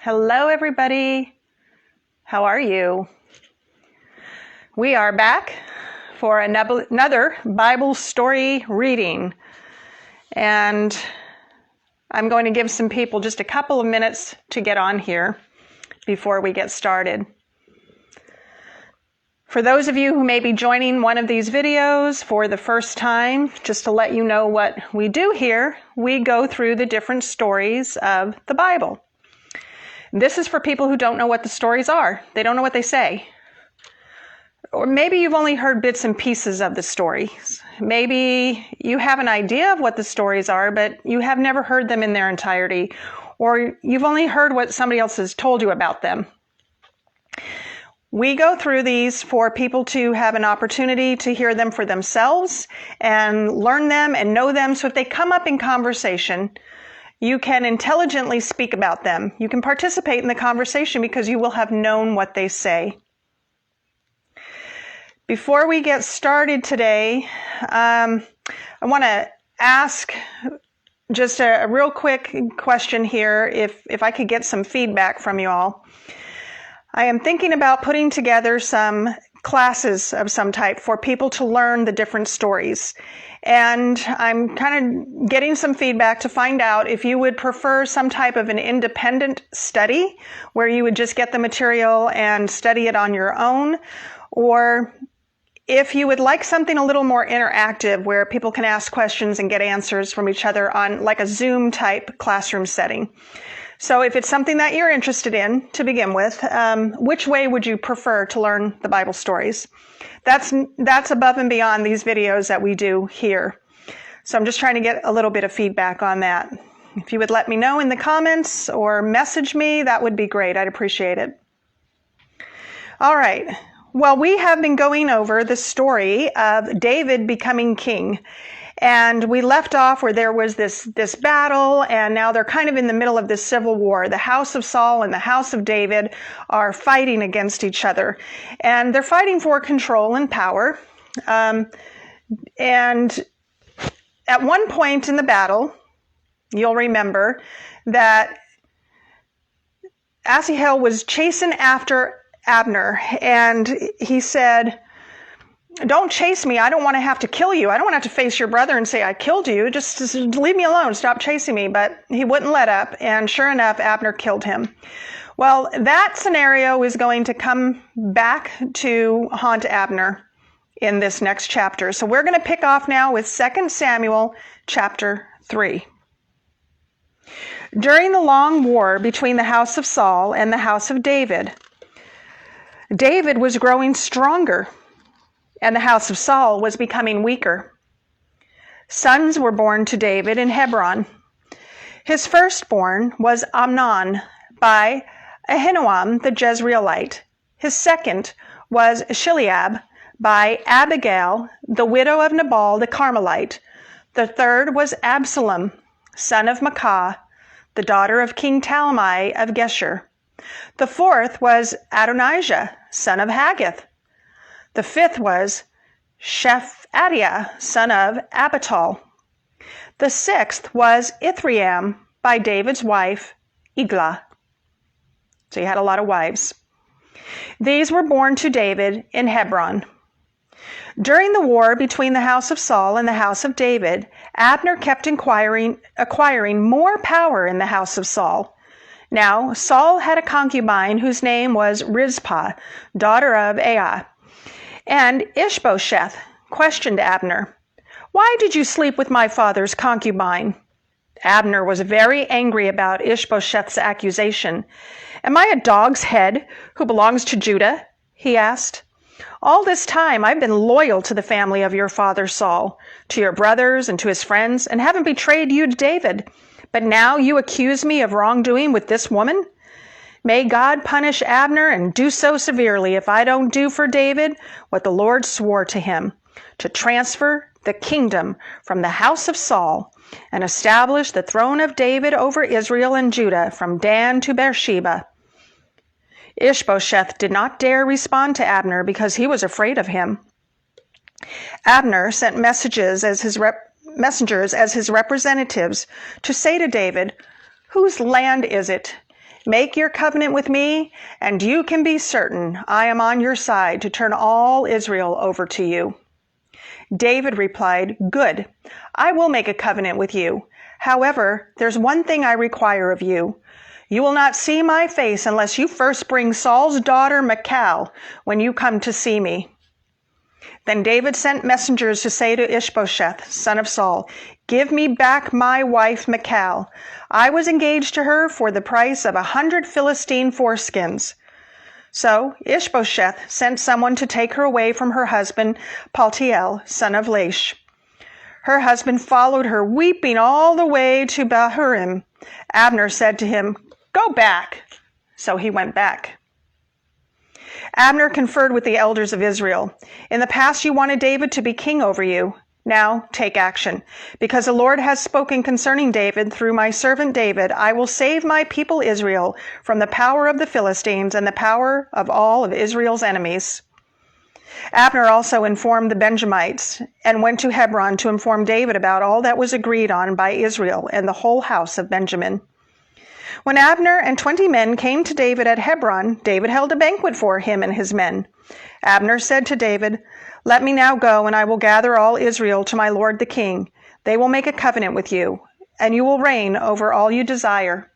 Hello, everybody. How are you? We are back for another Bible story reading. And I'm going to give some people just a couple of minutes to get on here before we get started. For those of you who may be joining one of these videos for the first time, just to let you know what we do here, we go through the different stories of the Bible. This is for people who don't know what the stories are. They don't know what they say. Or maybe you've only heard bits and pieces of the stories. Maybe you have an idea of what the stories are, but you have never heard them in their entirety. Or you've only heard what somebody else has told you about them. We go through these for people to have an opportunity to hear them for themselves and learn them and know them. So if they come up in conversation, you can intelligently speak about them. You can participate in the conversation because you will have known what they say. Before we get started today, I want to ask just a real quick question here, if I could get some feedback from you all. I am thinking about putting together some classes of some type for people to learn the different stories. And I'm kind of getting some feedback to find out if you would prefer some type of an independent study where you would just get the material and study it on your own, or if you would like something a little more interactive where people can ask questions and get answers from each other on like a Zoom type classroom setting. So if it's something that you're interested in to begin with, which way would you prefer to learn the Bible stories? That's above and beyond these videos that we do here. So I'm just trying to get a little bit of feedback on that. If you would let me know in the comments or message me, that would be great. I'd appreciate it. All right. Well, we have been going over the story of David becoming king. And we left off where there was this battle, and now they're kind of in the middle of this civil war. The house of Saul and the house of David are fighting against each other. And they're fighting for control and power. And at one point in the battle, you'll remember that Asahel was chasing after Abner, and he said, "Don't chase me. I don't want to have to kill you. I don't want to have to face your brother and say I killed you. Just leave me alone. Stop chasing me." But he wouldn't let up, and sure enough, Abner killed him. Well, that scenario is going to come back to haunt Abner in this next chapter. So we're going to pick off now with 2 Samuel chapter 3. During the long war between the house of Saul and the house of David, David was growing stronger, and the house of Saul was becoming weaker. Sons were born to David in Hebron. His firstborn was Amnon by Ahinoam the Jezreelite. His second was Chileab by Abigail, the widow of Nabal the Carmelite. The third was Absalom, son of Maacah, the daughter of King Talmai of Geshur. The fourth was Adonijah, son of Haggith. The fifth was Shephatiah, son of Abital. The sixth was Ithream by David's wife, Eglah. So he had a lot of wives. These were born to David in Hebron. During the war between the house of Saul and the house of David, Abner kept acquiring more power in the house of Saul. Now, Saul had a concubine whose name was Rizpah, daughter of Aiah. And Ishbosheth questioned Abner, "Why did you sleep with my father's concubine?" Abner was very angry about Ishbosheth's accusation. "Am I a dog's head who belongs to Judah?" he asked. "All this time I've been loyal to the family of your father Saul, to your brothers and to his friends, and haven't betrayed you to David. But now you accuse me of wrongdoing with this woman? May God punish Abner and do so severely if I don't do for David what the Lord swore to him, to transfer the kingdom from the house of Saul and establish the throne of David over Israel and Judah from Dan to Beersheba." Ishbosheth did not dare respond to Abner because he was afraid of him. Abner sent messengers as his representatives to say to David, "Whose land is it? Make your covenant with me, and you can be certain I am on your side to turn all Israel over to you." David replied, "Good, I will make a covenant with you. However, there's one thing I require of you. You will not see my face unless you first bring Saul's daughter Michal when you come to see me." Then David sent messengers to say to Ishbosheth, son of Saul, "Give me back my wife Michal. I was engaged to her for the price of 100 Philistine foreskins." So Ishbosheth sent someone to take her away from her husband Paltiel, son of Laish. Her husband followed her, weeping all the way to Bahurim. Abner said to him, "Go back." So he went back. Abner conferred with the elders of Israel. "In the past you wanted David to be king over you. Now take action. Because the Lord has spoken concerning David through my servant David, I will save my people Israel from the power of the Philistines and the power of all of Israel's enemies." Abner also informed the Benjamites and went to Hebron to inform David about all that was agreed on by Israel and the whole house of Benjamin. When Abner and 20 men came to David at Hebron, David held a banquet for him and his men. Abner said to David, "Let me now go, and I will gather all Israel to my lord the king. They will make a covenant with you, and you will reign over all you desire."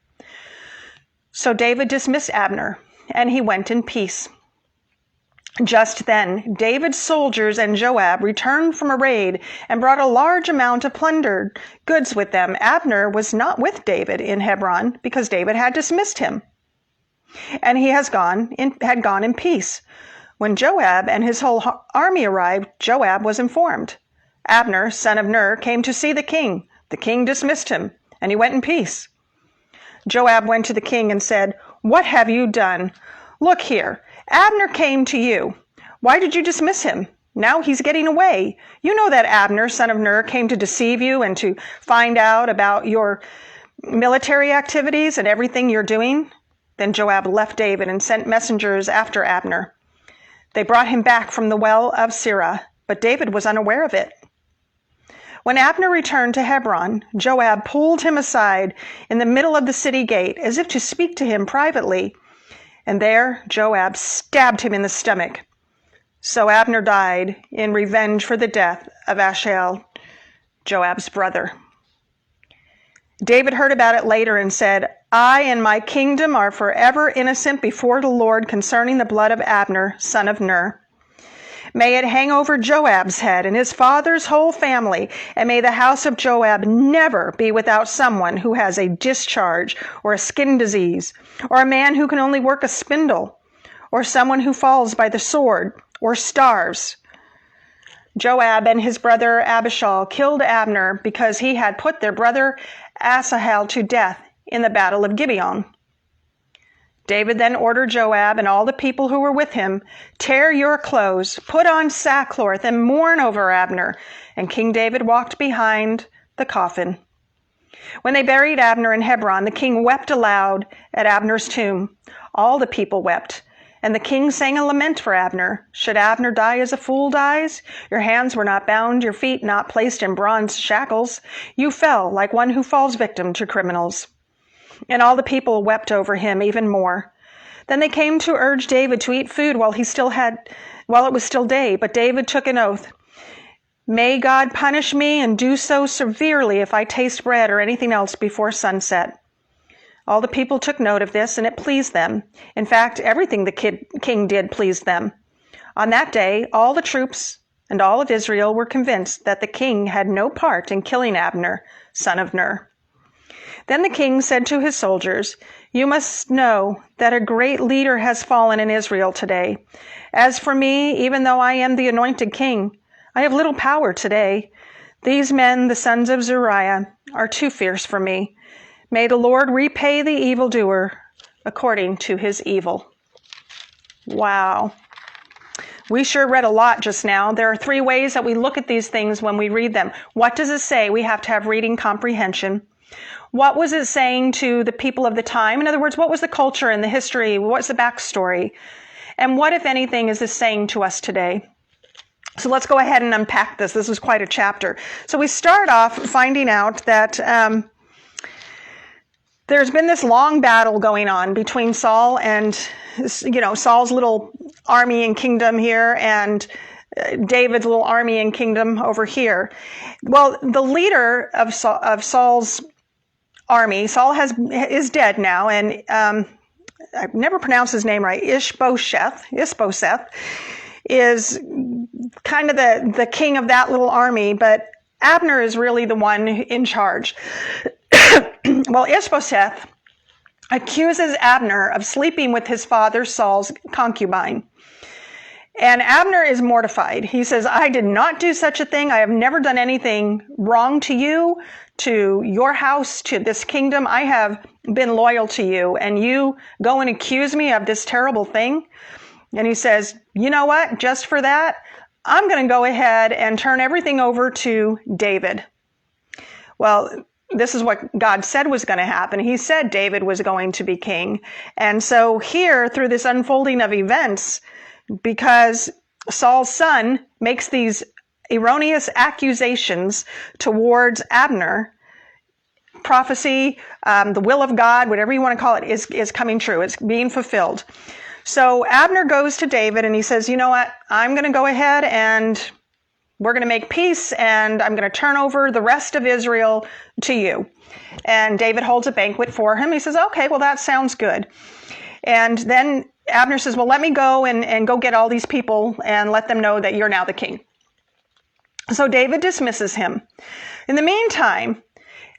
So David dismissed Abner, and he went in peace. Just then, David's soldiers and Joab returned from a raid and brought a large amount of plundered goods with them. Abner was not with David in Hebron because David had dismissed him, and he had gone in peace. When Joab and his whole army arrived, Joab was informed. Abner, son of Ner, came to see the king. The king dismissed him, and he went in peace. Joab went to the king and said, "What have you done? Look here. Abner came to you. Why did you dismiss him? Now he's getting away. You know that Abner, son of Ner, came to deceive you and to find out about your military activities and everything you're doing." Then Joab left David and sent messengers after Abner. They brought him back from the well of Sirah, but David was unaware of it. When Abner returned to Hebron, Joab pulled him aside in the middle of the city gate as if to speak to him privately. And there Joab stabbed him in the stomach. So Abner died in revenge for the death of Asahel, Joab's brother. David heard about it later and said, "I and my kingdom are forever innocent before the Lord concerning the blood of Abner, son of Ner. May it hang over Joab's head and his father's whole family, and may the house of Joab never be without someone who has a discharge or a skin disease, or a man who can only work a spindle, or someone who falls by the sword or starves." Joab and his brother Abishai killed Abner because he had put their brother Asahel to death in the battle of Gibeon. David then ordered Joab and all the people who were with him, "Tear your clothes, put on sackcloth, and mourn over Abner." And King David walked behind the coffin. When they buried Abner in Hebron, the king wept aloud at Abner's tomb. All the people wept, and the king sang a lament for Abner. "Should Abner die as a fool dies? Your hands were not bound, your feet not placed in bronze shackles. You fell like one who falls victim to criminals." And all the people wept over him even more. Then they came to urge David to eat food while it was still day. But David took an oath. "May God punish me and do so severely if I taste bread or anything else before sunset." All the people took note of this, and it pleased them. In fact, everything the king did pleased them. On that day, all the troops and all of Israel were convinced that the king had no part in killing Abner, son of Ner. Then the king said to his soldiers, "You must know that a great leader has fallen in Israel today. As for me, even though I am the anointed king, I have little power today. These men, the sons of Zeruiah, are too fierce for me. May the Lord repay the evildoer according to his evil." Wow. We sure read a lot just now. There are 3 ways that we look at these things when we read them. What does it say? We have to have reading comprehension. What was it saying to the people of the time? In other words, what was the culture and the history? What's the backstory? And what, if anything, is this saying to us today? So let's go ahead and unpack this. This is quite a chapter. So we start off finding out that there's been this long battle going on between Saul and, Saul's little army and kingdom here and David's little army and kingdom over here. Well, the leader of Saul's army, Saul is dead now, and I've never pronounced his name right. Ishbosheth is kind of the king of that little army, but Abner is really the one in charge. Well, Ishbosheth accuses Abner of sleeping with his father Saul's concubine. And Abner is mortified. He says, I did not do such a thing. I have never done anything wrong to you, to your house, to this kingdom. I have been loyal to you, and you go and accuse me of this terrible thing. And he says, you know what? Just for that, I'm going to go ahead and turn everything over to David. Well, this is what God said was going to happen. He said David was going to be king. And so here, through this unfolding of events, because Saul's son makes these erroneous accusations towards Abner, prophecy, the will of God, whatever you want to call it, is coming true. It's being fulfilled. So Abner goes to David and he says, you know what? I'm going to go ahead and we're going to make peace, and I'm going to turn over the rest of Israel to you. And David holds a banquet for him. He says, okay, well, that sounds good. And then Abner says, well, let me go and go get all these people and let them know that you're now the king. So David dismisses him. In the meantime,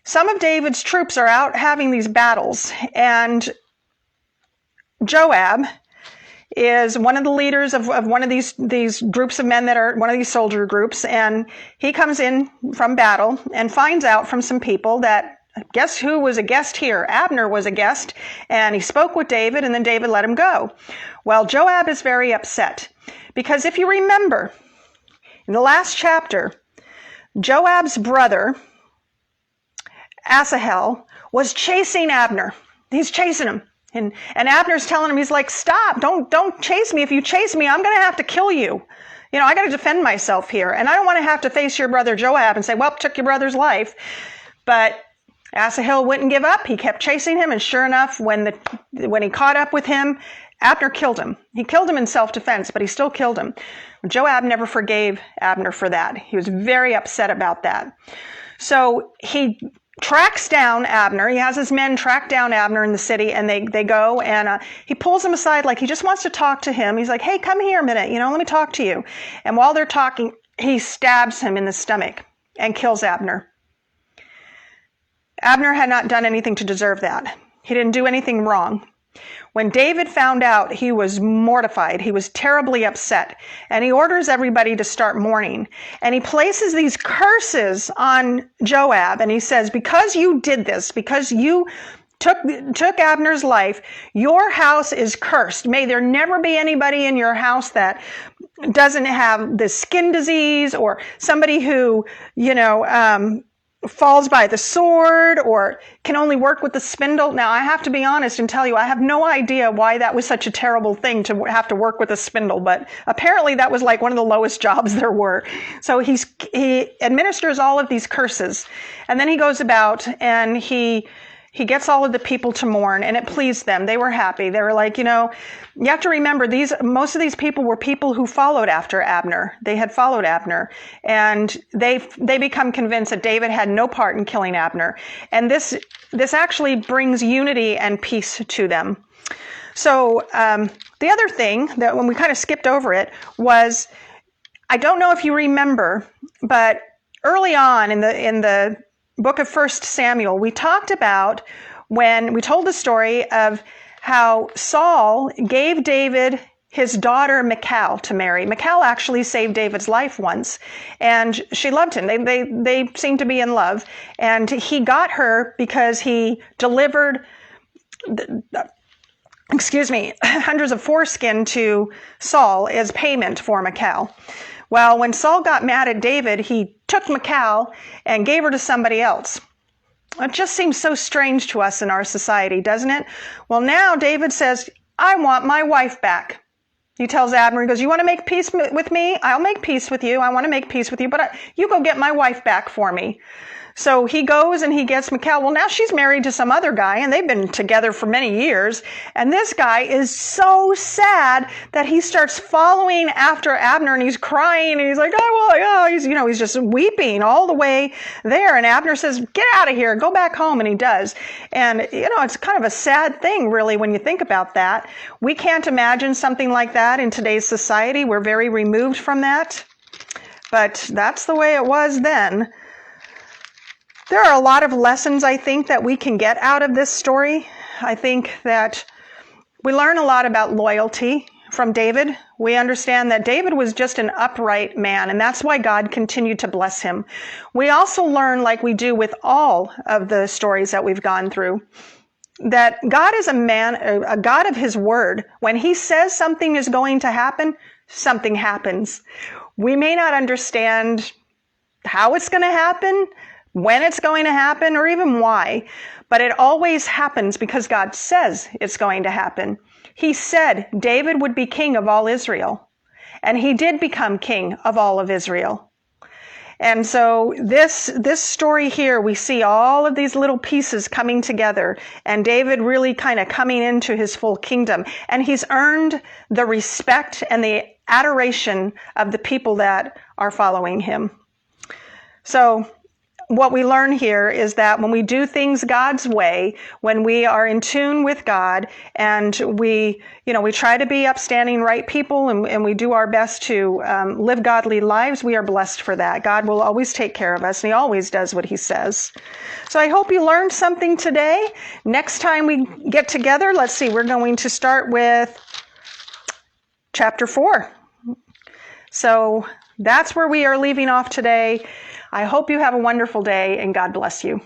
some of David's troops are out having these battles, and Joab is one of the leaders of one of these groups of men that are one of these soldier groups, and he comes in from battle and finds out from some people that, guess who was a guest here? Abner was a guest, and he spoke with David, and then David let him go. Well, Joab is very upset, because if you remember, in the last chapter, Joab's brother, Asahel, was chasing Abner. He's chasing him. And Abner's telling him, he's like, stop, don't chase me. If you chase me, I'm going to have to kill you. I got to defend myself here. And I don't want to have to face your brother Joab and say, well, took your brother's life. But Asahel wouldn't give up. He kept chasing him. And sure enough, when he caught up with him, Abner killed him. He killed him in self-defense, but he still killed him. Joab never forgave Abner for that. He was very upset about that. So he tracks down Abner. He has his men track down Abner in the city, and they go, and he pulls him aside like he just wants to talk to him. He's like, hey, come here a minute, let me talk to you. And while they're talking, he stabs him in the stomach and kills Abner. Abner had not done anything to deserve that. He didn't do anything wrong. When David found out, he was mortified. He was terribly upset. And he orders everybody to start mourning. And he places these curses on Joab. And he says, because you did this, because you took Abner's life, your house is cursed. May there never be anybody in your house that doesn't have the skin disease, or somebody who, falls by the sword, or can only work with the spindle. Now, I have to be honest and tell you, I have no idea why that was such a terrible thing to have to work with a spindle, but apparently that was like one of the lowest jobs there were. So he administers all of these curses, and then he goes about and he gets all of the people to mourn, and it pleased them. They were happy. They were like, you have to remember, most of these people were people who followed after Abner. They had followed Abner, and they become convinced that David had no part in killing Abner. And this actually brings unity and peace to them. So the other thing that, when we kind of skipped over it, was, I don't know if you remember, but early on in the book of 1 Samuel, we talked about when we told the story of how Saul gave David his daughter Michal to marry. Michal actually saved David's life once, and she loved him. They seemed to be in love, and he got her because he delivered hundreds of foreskin to Saul as payment for Michal. Well, when Saul got mad at David, he took Michal and gave her to somebody else. It just seems so strange to us in our society, doesn't it? Well, now David says, I want my wife back. He tells Abner, he goes, you want to make peace with me? I'll make peace with you. I want to make peace with you, but you go get my wife back for me. So he goes and he gets Michal. Well, now she's married to some other guy, and they've been together for many years. And this guy is so sad that he starts following after Abner, and he's crying, and he's like, he's just weeping all the way there. And Abner says, "Get out of here, go back home," and he does. And it's kind of a sad thing, really, when you think about that. We can't imagine something like that in today's society. We're very removed from that, but that's the way it was then. There are a lot of lessons, I think, that we can get out of this story. I think that we learn a lot about loyalty from David. We understand that David was just an upright man, and that's why God continued to bless him. We also learn, like we do with all of the stories that we've gone through, that God is a God of his word. When he says something is going to happen, something happens. We may not understand how it's going to happen, when it's going to happen, or even why, but it always happens because God says it's going to happen. He said David would be king of all Israel, and he did become king of all of Israel. And so this story here, we see all of these little pieces coming together, and David really kind of coming into his full kingdom. And he's earned the respect and the adoration of the people that are following him. So what we learn here is that when we do things God's way, when we are in tune with God, and we try to be upstanding, right people, and we do our best to live godly lives, we are blessed for that. God will always take care of us, and he always does what he says. So I hope you learned something today. Next time we get together, let's see, we're going to start with chapter 4. So that's where we are leaving off today. I hope you have a wonderful day, and God bless you.